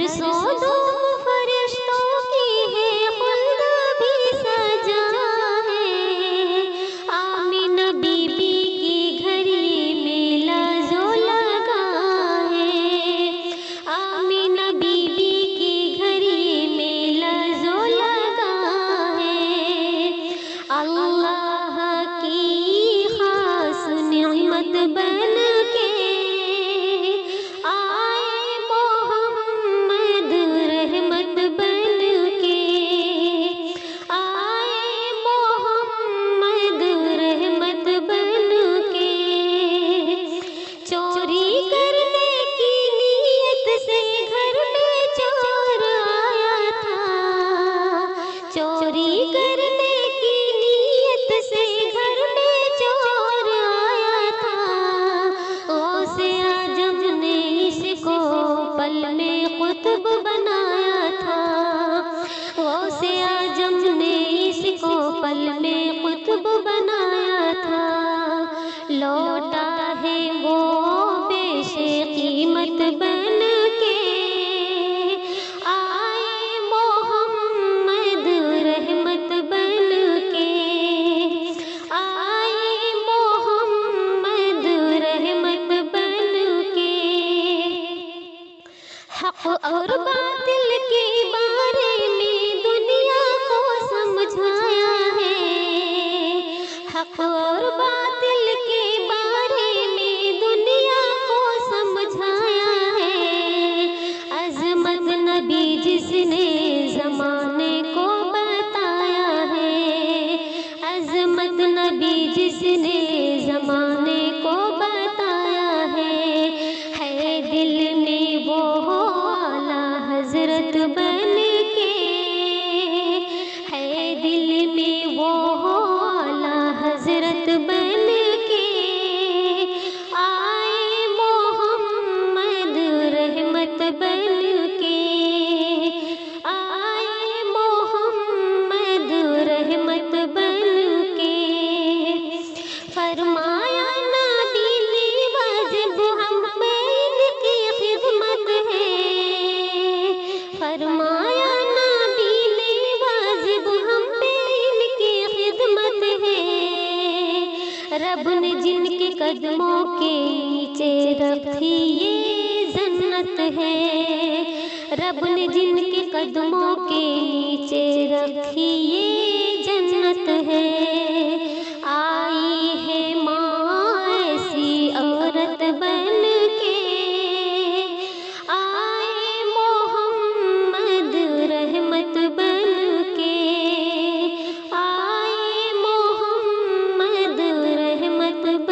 سو دو فرشتوں کی ہے خلد بھی سجا ہے، آمینہ بی بی کی گھڑی میں لازو لگا ہے، آمینہ بی بی کی گھڑی میں لازو لگا ہے، اللہ کی خاص نعمت بن کے آئے محمد، رحمت بن کے آئے محمد، رحمت بن کے، چوری کرنے کی نیت سے گھر میں چور آیا تھا، چوری کرنے کی نیت سے گھر میں چور آیا تھا، غوث اعظم نے اس کو پل میں قطب بنایا تھا، غوث اعظم نے اس کو پل میں قطب بنایا تھا، لوٹا ہے وہ بیش قیمت بن کے آئے محمد، رحمت بن کے آئے محمد، رحمت بن کے، حق اور باطل کے بارے میں دنیا کو سمجھایا ہے، حق اور باطل کے بارے میں دنیا کو سمجھایا ہے، عظمت نبی جس نے زمانے کو بتایا ہے، عظمت نبی جس نے زمانے کو بتایا ہے دل میں وہ اعلیٰ حضرت بن کے، ہے دل میں وہ اعلیٰ حضرت بن کے آئے محمد، رحمت بن کے آئے محمد، رحمت بن کے، فرمایا نبی نے واجب ہم پہ ان کی خدمت ہے، فرمایا نبی نے واجب ہم پہ ان کی خدمت ہے، رب نے جن کے قدموں کے نیچے رکھی یہ جنت ہے، رب نے جن کے قدموں کے نیچے رکھی یہ جنت ہے،